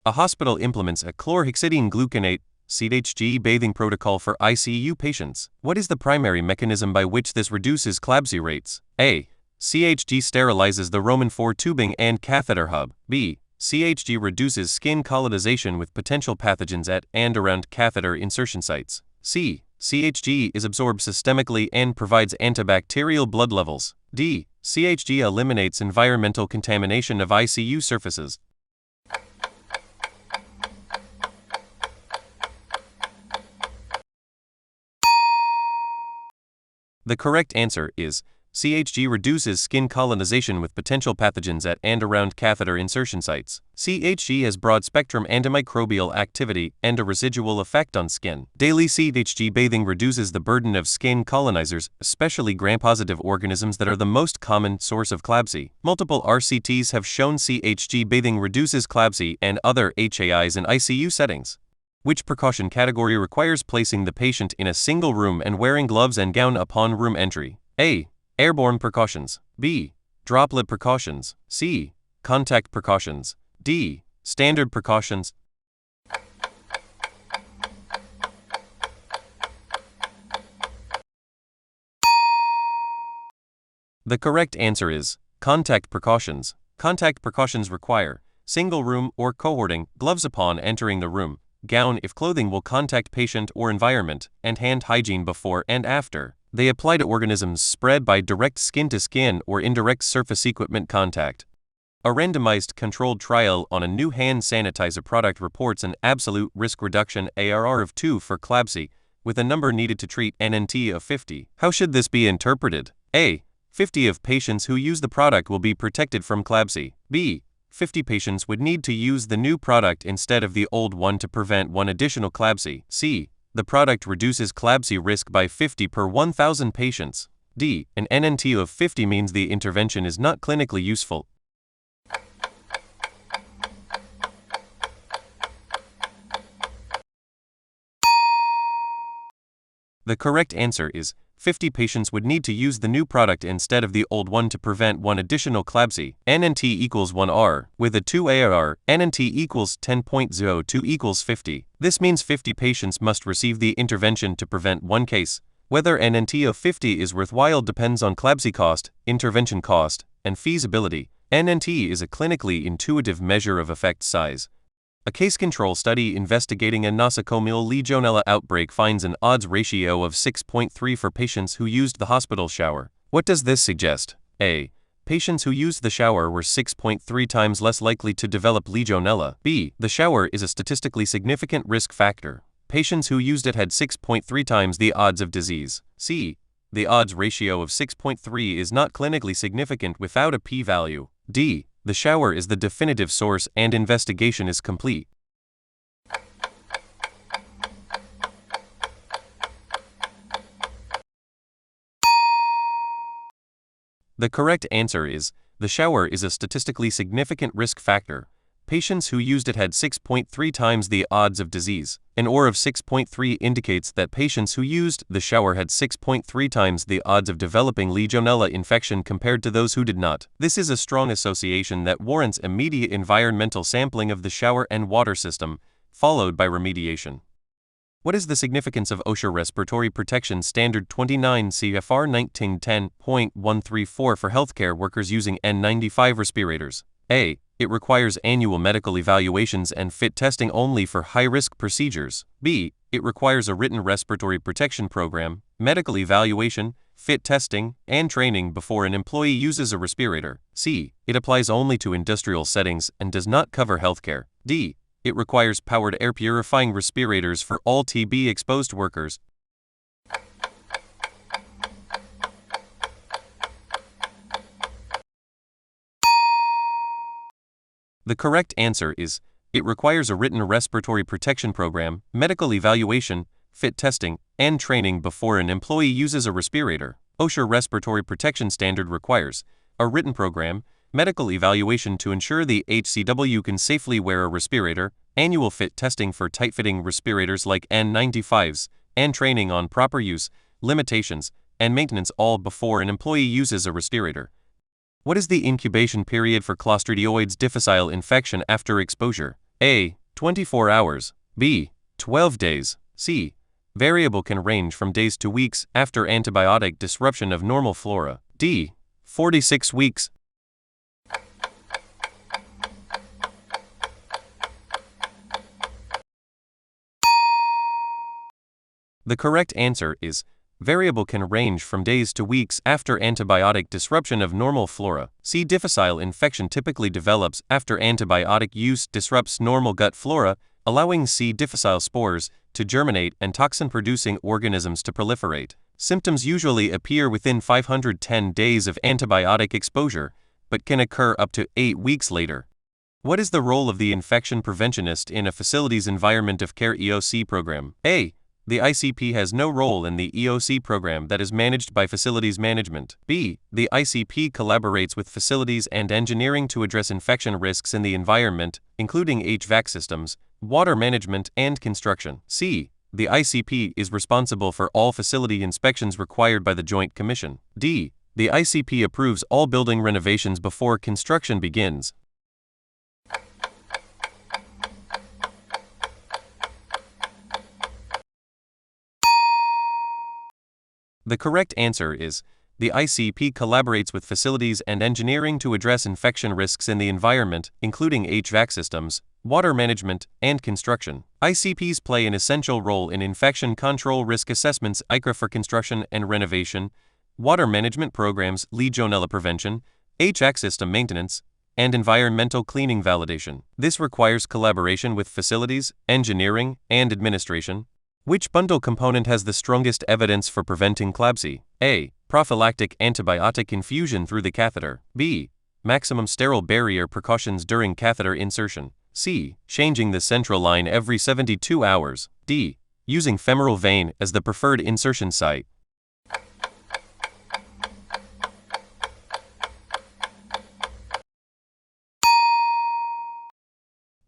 A hospital implements a chlorhexidine gluconate (CHG) bathing protocol for ICU patients. What is the primary mechanism by which this reduces CLABSI rates? A. CHG sterilizes the Roman IV tubing and catheter hub. B. CHG reduces skin colonization with potential pathogens at and around catheter insertion sites. C. CHG is absorbed systemically and provides antibacterial blood levels. D. CHG eliminates environmental contamination of ICU surfaces. The correct answer is CHG reduces skin colonization with potential pathogens at and around catheter insertion sites. CHG has broad-spectrum antimicrobial activity and a residual effect on skin. Daily CHG bathing reduces the burden of skin colonizers, especially gram-positive organisms that are the most common source of CLABSI. Multiple RCTs have shown CHG bathing reduces CLABSI and other HAIs in ICU settings. Which precaution category requires placing the patient in a single room and wearing gloves and gown upon room entry? A. Airborne precautions. B. Droplet precautions. C. Contact precautions. D. Standard precautions. The correct answer is contact precautions. Contact precautions require single room or cohorting, gloves upon entering the room, gown if clothing will contact patient or environment, and hand hygiene before and after. They apply to organisms spread by direct skin-to-skin or indirect surface equipment contact. A randomized controlled trial on a new hand sanitizer product reports an absolute risk reduction ARR of 2 for CLABSI, with a number needed to treat NNT of 50. How should this be interpreted? A. 50 of patients who use the product will be protected from CLABSI. B. 50 patients would need to use the new product instead of the old one to prevent one additional CLABSI. C. The product reduces CLABSI risk by 50 per 1,000 patients. D. An NNT of 50 means the intervention is not clinically useful. The correct answer is 50 patients would need to use the new product instead of the old one to prevent one additional CLABSI. NNT equals 1R. With a 2 ARR, NNT equals 10.02 equals 50. This means 50 patients must receive the intervention to prevent one case. Whether NNT of 50 is worthwhile depends on CLABSI cost, intervention cost, and feasibility. NNT is a clinically intuitive measure of effect size. A case control study investigating a nosocomial Legionella outbreak finds an odds ratio of 6.3 for patients who used the hospital shower. What does this suggest? A. Patients who used the shower were 6.3 times less likely to develop Legionella. B. The shower is a statistically significant risk factor. Patients who used it had 6.3 times the odds of disease. C. The odds ratio of 6.3 is not clinically significant without a p-value. D. The shower is the definitive source and investigation is complete. The correct answer is, the shower is a statistically significant risk factor. Patients who used it had 6.3 times the odds of disease. An OR of 6.3 indicates that patients who used the shower had 6.3 times the odds of developing Legionella infection compared to those who did not. This is a strong association that warrants immediate environmental sampling of the shower and water system, followed by remediation. What is the significance of OSHA Respiratory Protection Standard 29 CFR 1910.134 for healthcare workers using N95 respirators? A. It requires annual medical evaluations and fit testing only for high-risk procedures. B. It requires a written respiratory protection program, medical evaluation, fit testing, and training before an employee uses a respirator. C. It applies only to industrial settings and does not cover healthcare. D. It requires powered air purifying respirators for all TB-exposed workers. The correct answer is, it requires a written respiratory protection program, medical evaluation, fit testing, and training before an employee uses a respirator. OSHA Respiratory Protection Standard requires a written program, medical evaluation to ensure the HCW can safely wear a respirator, annual fit testing for tight-fitting respirators like N95s, and training on proper use, limitations, and maintenance all before an employee uses a respirator. What is the incubation period for Clostridioides difficile infection after exposure? A. 24 hours. B. 12 days. C. Variable can range from days to weeks after antibiotic disruption of normal flora. D. 46 weeks. The correct answer is variable can range from days to weeks after antibiotic disruption of normal flora. C. Difficile infection typically develops after antibiotic use disrupts normal gut flora, allowing C. difficile spores to germinate and toxin-producing organisms to proliferate. Symptoms usually appear within 510 days of antibiotic exposure, but can occur up to 8 weeks later. What is the role of the infection preventionist in a facility's environment of care EOC program? A. The ICP has no role in the EOC program that is managed by facilities management. B. The ICP collaborates with facilities and engineering to address infection risks in the environment, including HVAC systems, water management, and construction. C. The ICP is responsible for all facility inspections required by the Joint Commission. D. The ICP approves all building renovations before construction begins. The correct answer is the ICP collaborates with facilities and engineering to address infection risks in the environment, including HVAC systems, water management, and construction. ICPs play an essential role in infection control risk assessments, ICRA for construction and renovation, water management programs, Legionella prevention, HVAC system maintenance, and environmental cleaning validation. This requires collaboration with facilities, engineering, and administration. Which bundle component has the strongest evidence for preventing CLABSI? A. Prophylactic antibiotic infusion through the catheter. B. Maximum sterile barrier precautions during catheter insertion. C. Changing the central line every 72 hours. D. Using femoral vein as the preferred insertion site.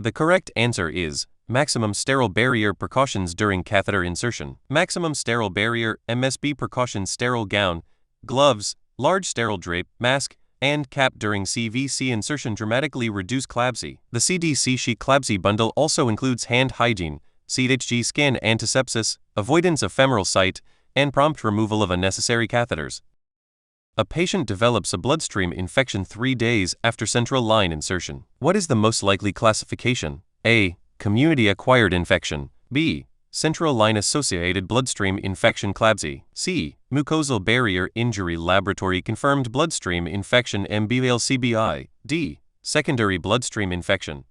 The correct answer is maximum sterile barrier precautions during catheter insertion. Maximum sterile barrier MSB precautions sterile gown, gloves, large sterile drape, mask, and cap during CVC insertion dramatically reduce CLABSI. The CDC CIC CLABSI bundle also includes hand hygiene, CHG skin antisepsis, avoidance of femoral site, and prompt removal of unnecessary catheters. A patient develops a bloodstream infection 3 days after central line insertion. What is the most likely classification? A. Community-acquired infection. B. Central line-associated bloodstream infection CLABSI. C. Mucosal barrier injury laboratory-confirmed bloodstream infection MBL-CBI. D. Secondary bloodstream infection.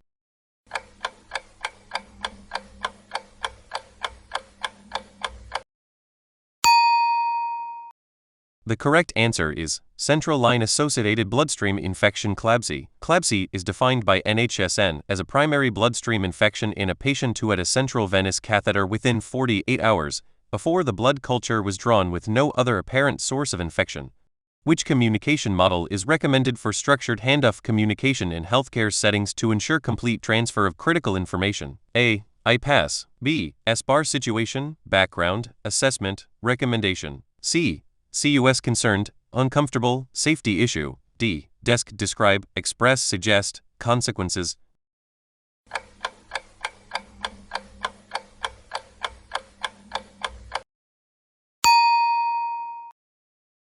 The correct answer is central line-associated bloodstream infection CLABSI. CLABSI is defined by NHSN as a primary bloodstream infection in a patient who had a central venous catheter within 48 hours before the blood culture was drawn with no other apparent source of infection. Which communication model is recommended for structured handoff communication in healthcare settings to ensure complete transfer of critical information? A. IPASS. B. SBAR situation, background, assessment, recommendation. C. CUS concerned, uncomfortable, safety issue. D. Desk describe, express, suggest, consequences.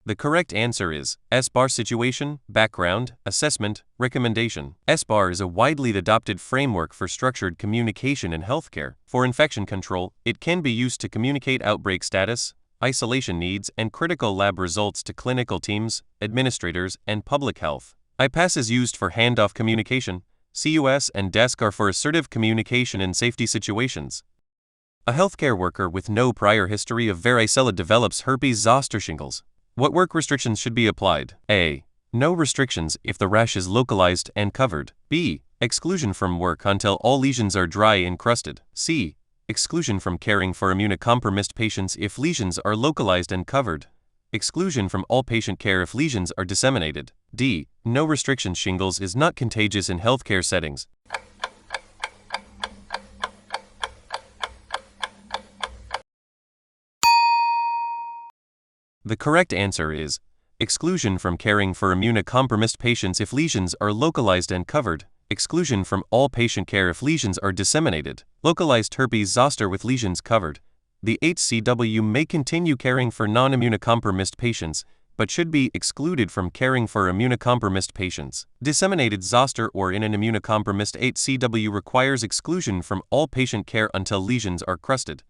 The correct answer is SBAR situation, background, assessment, recommendation. SBAR is a widely adopted framework for structured communication in healthcare. For infection control, it can be used to communicate outbreak status, isolation needs, and critical lab results to clinical teams, administrators, and public health. IPASS is used for handoff communication. CUS and DESC are for assertive communication in safety situations. A healthcare worker with no prior history of varicella develops herpes zoster shingles. What work restrictions should be applied? A. No restrictions if the rash is localized and covered. B. Exclusion from work until all lesions are dry and crusted. C. Exclusion from caring for immunocompromised patients if lesions are localized and covered. Exclusion from all patient care if lesions are disseminated. D. No restrictions. Shingles is not contagious in healthcare settings. The correct answer is exclusion from caring for immunocompromised patients if lesions are localized and covered. exclusion from all patient care if lesions are disseminated. Localized herpes zoster with lesions covered. The HCW may continue caring for non-immunocompromised patients, but should be excluded from caring for immunocompromised patients. Disseminated zoster or in an immunocompromised HCW requires exclusion from all patient care until lesions are crusted.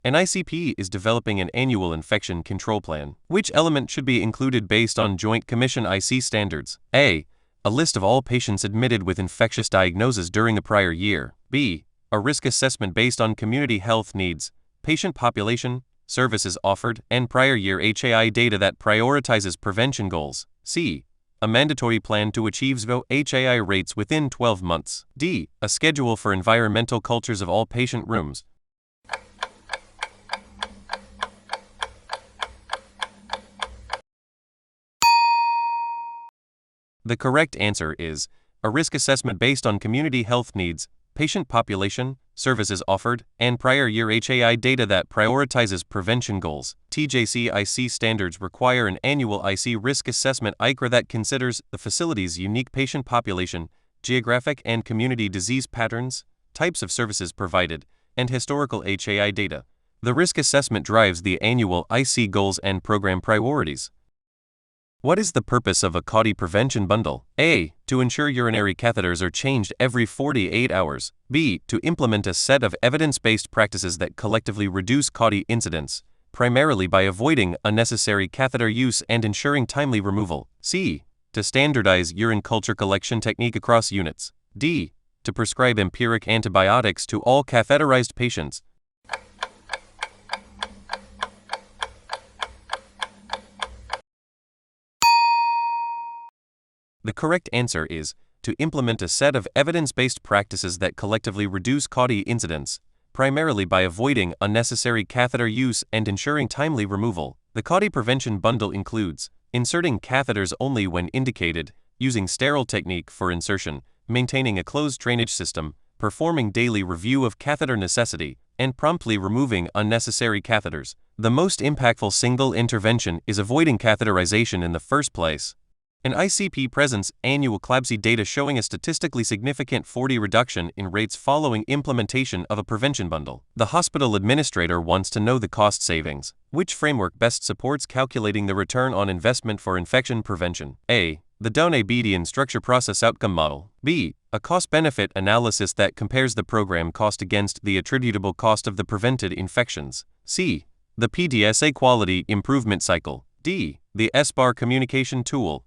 An ICP is developing an annual infection control plan. Which element should be included based on Joint Commission IC standards? A. A list of all patients admitted with infectious diagnosis during the prior year. B. A risk assessment based on community health needs, patient population, services offered, and prior year HAI data that prioritizes prevention goals. C. A mandatory plan to achieve ZVO HAI rates within 12 months. D. A schedule for environmental cultures of all patient rooms. The correct answer is a risk assessment based on community health needs, patient population, services offered, and prior year HAI data that prioritizes prevention goals. CBIC standards require an annual IC risk assessment ICRA that considers the facility's unique patient population, geographic and community disease patterns, types of services provided, and historical HAI data. The risk assessment drives the annual IC goals and program priorities. What is the purpose of a CAUTI prevention bundle? A. To ensure urinary catheters are changed every 48 hours. B. To implement a set of evidence-based practices that collectively reduce CAUTI incidence, primarily by avoiding unnecessary catheter use and ensuring timely removal. C. To standardize urine culture collection technique across units. D. To prescribe empiric antibiotics to all catheterized patients. The correct answer is to implement a set of evidence-based practices that collectively reduce CAUTI incidence, primarily by avoiding unnecessary catheter use and ensuring timely removal. The CAUTI prevention bundle includes inserting catheters only when indicated, using sterile technique for insertion, maintaining a closed drainage system, performing daily review of catheter necessity, and promptly removing unnecessary catheters. The most impactful single intervention is avoiding catheterization in the first place. An ICP presents annual CLABSI data showing a statistically significant 40% reduction in rates following implementation of a prevention bundle. The hospital administrator wants to know the cost savings. Which framework best supports calculating the return on investment for infection prevention? A. The Downey-Beedian structure process outcome model. B. A cost-benefit analysis that compares the program cost against the attributable cost of the prevented infections. C. The PDSA quality improvement cycle. D. The SBAR communication tool.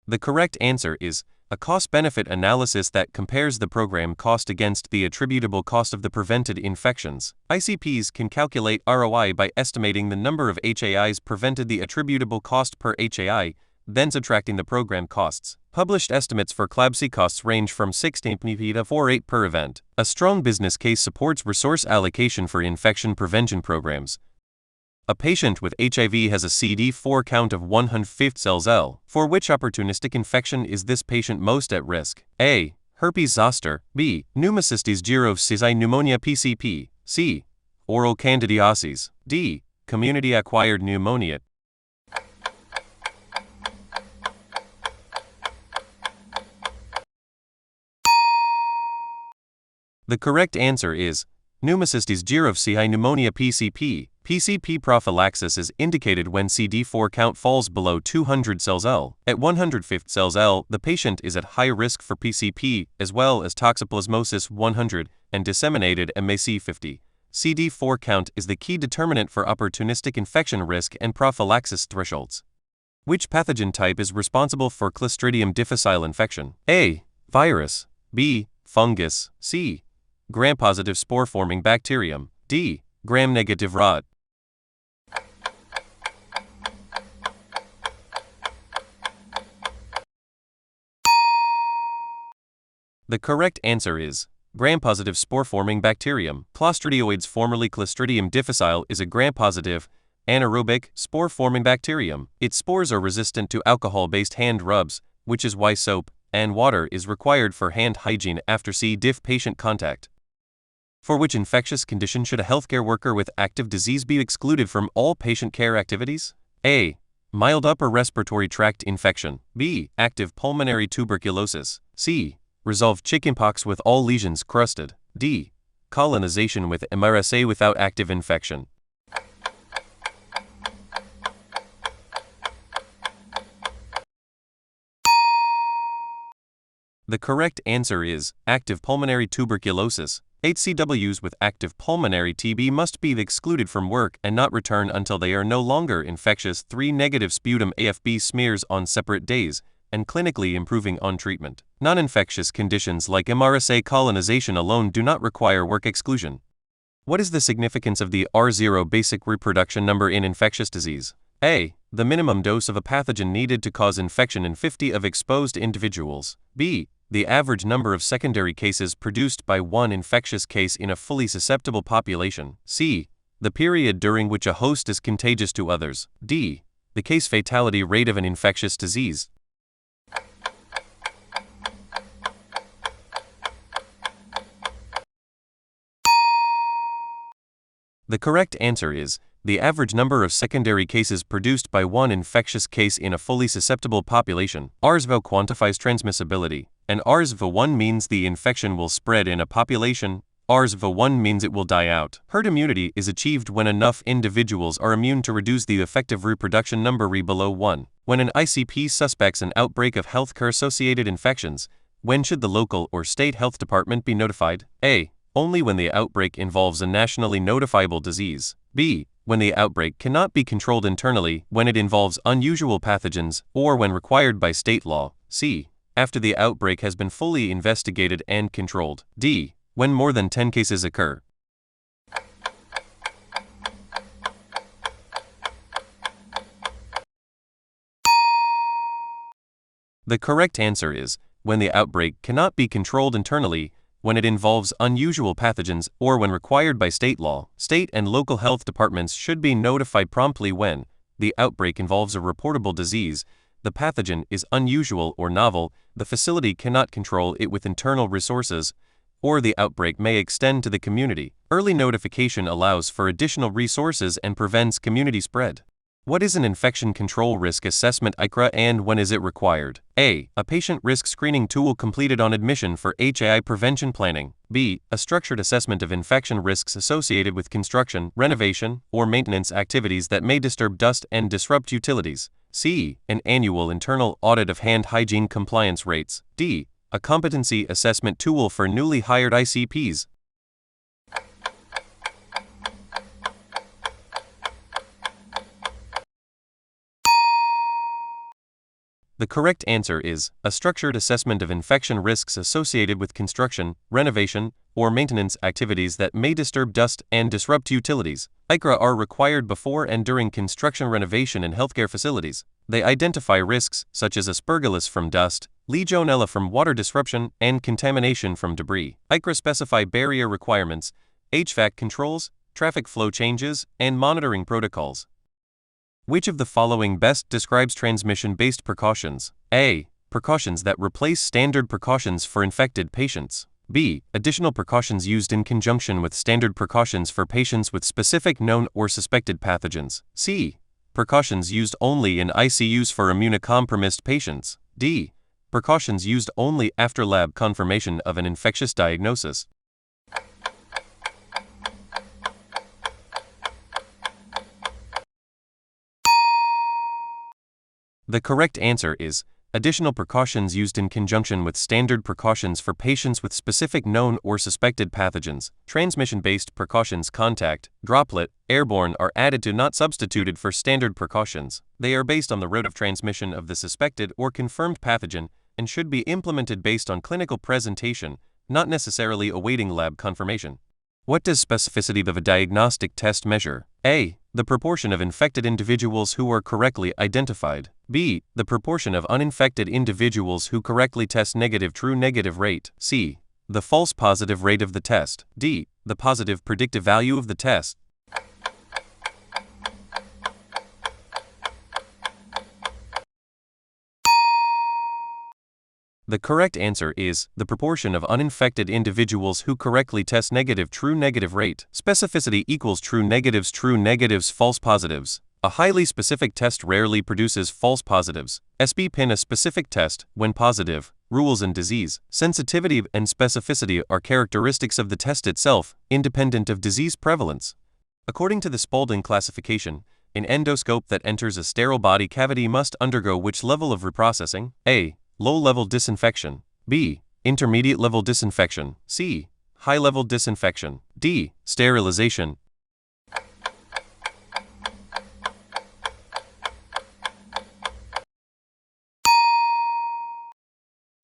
The correct answer is a cost-benefit analysis that compares the program cost against the attributable cost of the prevented infections. ICPs can calculate ROI by estimating the number of HAIs prevented, the attributable cost per HAI, then subtracting the program costs. Published estimates for CLABSI costs range from 16 to 48 per event. A strong business case supports resource allocation for infection prevention programs. A patient with HIV has a CD4 count of 150 cells L. For which opportunistic infection is this patient most at risk? A. Herpes zoster. B. Pneumocystis jirovecii pneumonia PCP. C. Oral candidiasis. D. Community-acquired pneumonia. The correct answer is Pneumocystis jirovecii pneumonia PCP. PCP prophylaxis is indicated when CD4 count falls below 200 cells L. At 150 cells L, the patient is at high risk for PCP as well as toxoplasmosis 100 and disseminated MAC 50. CD4 count is the key determinant for opportunistic infection risk and prophylaxis thresholds. Which pathogen type is responsible for Clostridium difficile infection? A. Virus. B. Fungus. C. Gram-positive spore-forming bacterium. D. Gram-negative rot. The correct answer is gram-positive spore-forming bacterium. Clostridioides, formerly Clostridium difficile, is a gram-positive, anaerobic, spore-forming bacterium. Its spores are resistant to alcohol-based hand rubs, which is why soap and water is required for hand hygiene after C. diff patient contact. For which infectious condition should a healthcare worker with active disease be excluded from all patient care activities? A. Mild upper respiratory tract infection. B. Active pulmonary tuberculosis. C. Resolved chickenpox with all lesions crusted. D. Colonization with MRSA without active infection. The correct answer is active pulmonary tuberculosis. HCWs with active pulmonary TB must be excluded from work and not return until they are no longer infectious. 3. Negative sputum AFB smears on separate days and clinically improving on treatment. Non-infectious conditions like MRSA colonization alone do not require work exclusion. What is the significance of the R0 basic reproduction number in infectious disease? A. The minimum dose of a pathogen needed to cause infection in 50 of exposed individuals. B. The average number of secondary cases produced by one infectious case in a fully susceptible population. C. The period during which a host is contagious to others. D. The case fatality rate of an infectious disease. The correct answer is the average number of secondary cases produced by one infectious case in a fully susceptible population. RSV quantifies transmissibility, and RSV1 means the infection will spread in a population. RSV1 means it will die out. Herd immunity is achieved when enough individuals are immune to reduce the effective reproduction number below 1. When an ICP suspects an outbreak of healthcare-associated infections, when should the local or state health department be notified? A. Only when the outbreak involves a nationally notifiable disease. B. When the outbreak cannot be controlled internally, when it involves unusual pathogens, or when required by state law. C. After the outbreak has been fully investigated and controlled. D. When more than 10 cases occur. The correct answer is when the outbreak cannot be controlled internally, when it involves unusual pathogens, or when required by state law. State and local health departments should be notified promptly when the outbreak involves a reportable disease, the pathogen is unusual or novel, the facility cannot control it with internal resources, or the outbreak may extend to the community. Early notification allows for additional resources and prevents community spread. What is an infection control risk assessment (ICRA) and when is it required? A. A patient risk screening tool completed on admission for HAI prevention planning. B. A structured assessment of infection risks associated with construction, renovation, or maintenance activities that may disturb dust and disrupt utilities. C. An annual internal audit of hand hygiene compliance rates. D. A competency assessment tool for newly hired ICPs. The correct answer is a structured assessment of infection risks associated with construction, renovation, or maintenance activities that may disturb dust and disrupt utilities. ICRA are required before and during construction, renovation, and healthcare facilities. They identify risks such as aspergillus from dust, Legionella from water disruption, and contamination from debris. ICRA specify barrier requirements, HVAC controls, traffic flow changes, and monitoring protocols. Which of the following best describes transmission-based precautions? A. Precautions that replace standard precautions for infected patients. B. Additional precautions used in conjunction with standard precautions for patients with specific known or suspected pathogens. C. Precautions used only in ICUs for immunocompromised patients. D. Precautions used only after lab confirmation of an infectious diagnosis. The correct answer is additional precautions used in conjunction with standard precautions for patients with specific known or suspected pathogens. Transmission-based precautions, contact, droplet, airborne, are added to, not substituted for, standard precautions. They are based on the route of transmission of the suspected or confirmed pathogen and should be implemented based on clinical presentation, not necessarily awaiting lab confirmation. What does specificity of a diagnostic test measure? A. The proportion of infected individuals who are correctly identified. B. The proportion of uninfected individuals who correctly test negative true negative rate. C. The false positive rate of the test. D. The positive predictive value of the test. The correct answer is the proportion of uninfected individuals who correctly test negative true negative rate. Specificity equals true negatives false positives. A highly specific test rarely produces false positives. SB pin a specific test when positive. Rules in disease. Sensitivity and specificity are characteristics of the test itself, independent of disease prevalence. According to the Spaulding classification, an endoscope that enters a sterile body cavity must undergo which level of reprocessing? A. Low-level disinfection. B. Intermediate-level disinfection. C. High-level disinfection. D. Sterilization.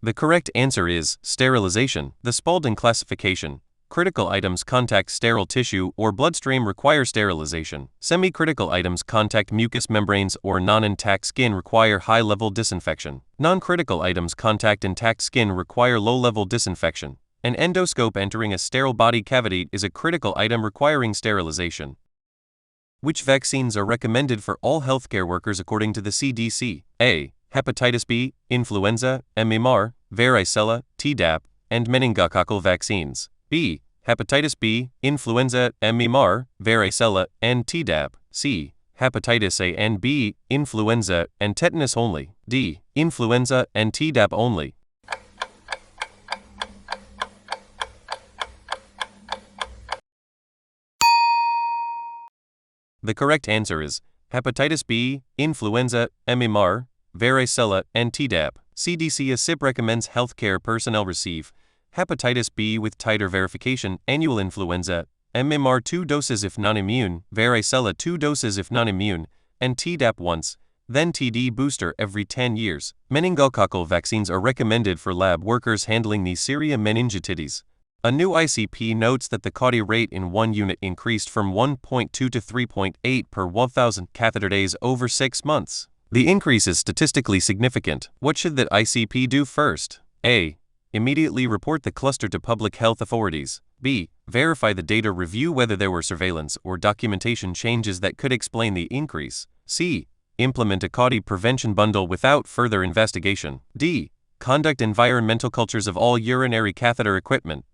The correct answer is sterilization. The Spaulding classification. Critical items contact sterile tissue or bloodstream require sterilization. Semi-critical items contact mucous membranes or non-intact skin require high-level disinfection. Non-critical items contact intact skin require low-level disinfection. An endoscope entering a sterile body cavity is a critical item requiring sterilization. Which vaccines are recommended for all healthcare workers according to the CDC? A. Hepatitis B, influenza, MMR, varicella, Tdap, and meningococcal vaccines. B. Hepatitis B, influenza, MMR, varicella, and Tdap. C. Hepatitis A and B, influenza, and tetanus only. D. Influenza and Tdap only. The correct answer is hepatitis B, influenza, MMR, varicella, and Tdap. CDC CIC recommends healthcare personnel receive hepatitis B with titer verification, annual influenza, MMR 2 doses if non-immune, varicella 2 doses if non-immune, and Tdap once, then TD booster every 10 years. Meningococcal vaccines are recommended for lab workers handling Neisseria meningitidis. A new ICP notes that the CAUTI rate in one unit increased from 1.2 to 3.8 per 1,000 catheter days over 6 months. The increase is statistically significant. What should the ICP do first? A. Immediately report the cluster to public health authorities. B. Verify the data, review whether there were surveillance or documentation changes that could explain the increase. C. Implement a CAUTI prevention bundle without further investigation. D. Conduct environmental cultures of all urinary catheter equipment.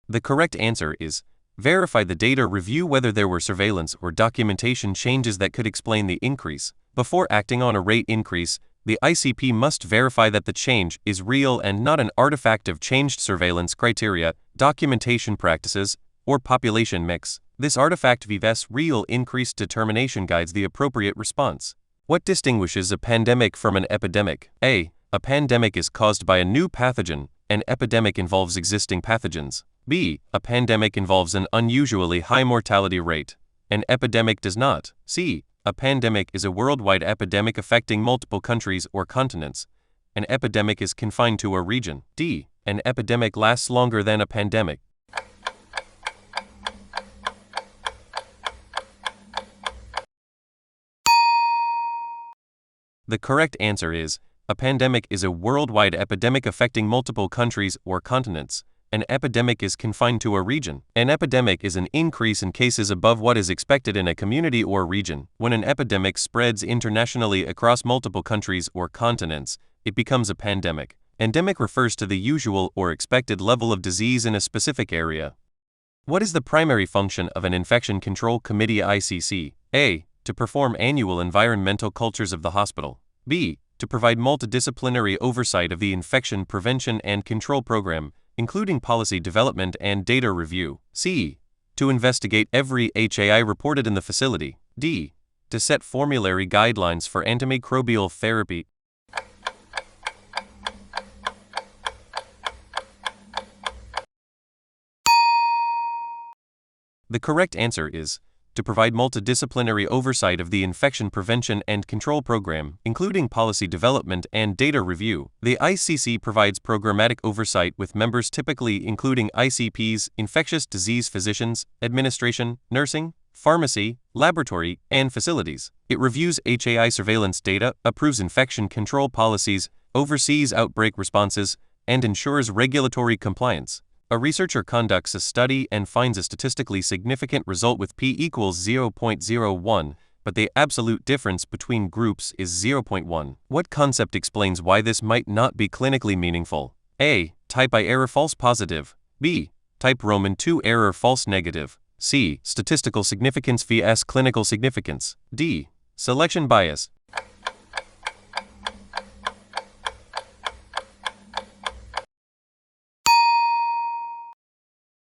The correct answer is verify the data, review whether there were surveillance or documentation changes that could explain the increase. Before acting on a rate increase, the ICP must verify that the change is real and not an artifact of changed surveillance criteria, documentation practices, or population mix. This artifact vs. real increase determination guides the appropriate response. What distinguishes a pandemic from an epidemic? A. A pandemic is caused by a new pathogen. An epidemic involves existing pathogens. B. A pandemic involves an unusually high mortality rate. An epidemic does not. C. A pandemic is a worldwide epidemic affecting multiple countries or continents. An epidemic is confined to a region. D. An epidemic lasts longer than a pandemic. The correct answer is a pandemic is a worldwide epidemic affecting multiple countries or continents. An epidemic is confined to a region. An epidemic is an increase in cases above what is expected in a community or region. When an epidemic spreads internationally across multiple countries or continents, it becomes a pandemic. Endemic refers to the usual or expected level of disease in a specific area. What is the primary function of an infection control committee ICC? A. To perform annual environmental cultures of the hospital. B. To provide multidisciplinary oversight of the infection prevention and control program, including policy development and data review. C. To investigate every HAI reported in the facility. D. To set formulary guidelines for antimicrobial therapy. The correct answer is to provide multidisciplinary oversight of the infection prevention and control program, including policy development and data review. The ICC provides programmatic oversight with members typically including ICPs, infectious disease physicians, administration, nursing, pharmacy, laboratory, and facilities. It reviews HAI surveillance data, approves infection control policies, oversees outbreak responses, and ensures regulatory compliance. A researcher conducts a study and finds a statistically significant result with p equals 0.01, but the absolute difference between groups is 0.1. What concept explains why this might not be clinically meaningful? A. Type I error false positive. B. Type Roman II error false negative. C. Statistical significance vs clinical significance. D. Selection bias.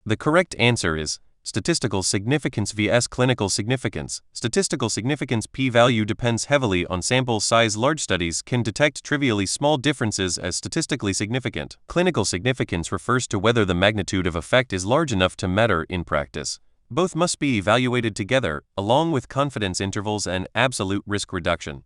The correct answer is statistical significance vs clinical significance. Statistical significance p-value depends heavily on sample size. Large studies can detect trivially small differences as statistically significant. Clinical significance refers to whether the magnitude of effect is large enough to matter in practice. Both must be evaluated together, along with confidence intervals and absolute risk reduction.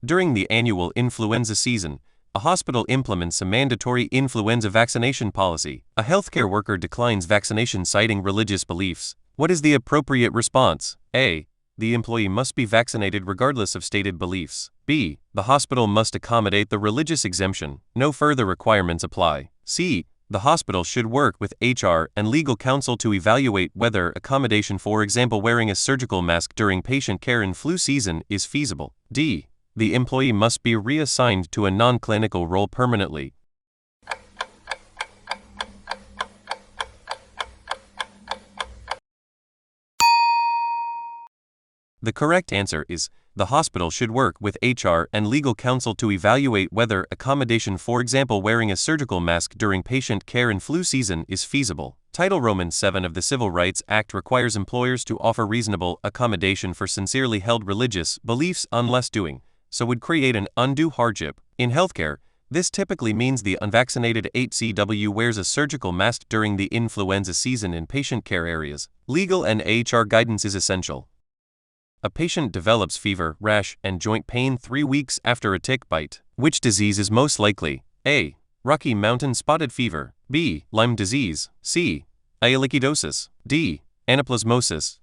During the annual influenza season, a hospital implements a mandatory influenza vaccination policy. A healthcare worker declines vaccination citing religious beliefs. What is the appropriate response? A. The employee must be vaccinated regardless of stated beliefs. B. The hospital must accommodate the religious exemption. No further requirements apply. C. The hospital should work with HR and legal counsel to evaluate whether accommodation, for example, wearing a surgical mask during patient care in flu season, is feasible. D. The employee must be reassigned to a non-clinical role permanently. The correct answer is the hospital should work with HR and legal counsel to evaluate whether accommodation, for example, wearing a surgical mask during patient care in flu season, is feasible. Title Roman VII of the Civil Rights Act requires employers to offer reasonable accommodation for sincerely held religious beliefs unless doing so would create an undue hardship. In healthcare, this typically means the unvaccinated HCW wears a surgical mask during the influenza season in patient care areas. Legal and HR guidance is essential. A patient develops fever, rash, and joint pain 3 weeks after a tick bite. Which disease is most likely? A. Rocky Mountain spotted fever. B. Lyme disease. C. Ehrlichiosis. D. Anaplasmosis.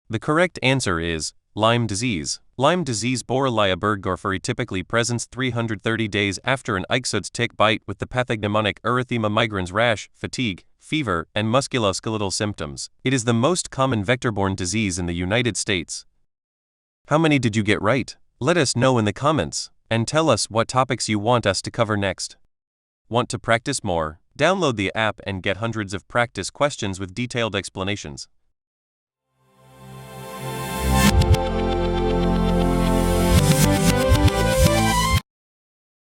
The correct answer is Lyme disease. Lyme disease Borrelia burgdorferi typically presents 330 days after an Eichsud's tick bite with the pathognomonic erythema migrans, rash, fatigue, fever, and musculoskeletal symptoms. It is the most common vector-borne disease in the United States. How many did you get right? Let us know in the comments, and tell us what topics you want us to cover next. Want to practice more? Download the app and get hundreds of practice questions with detailed explanations.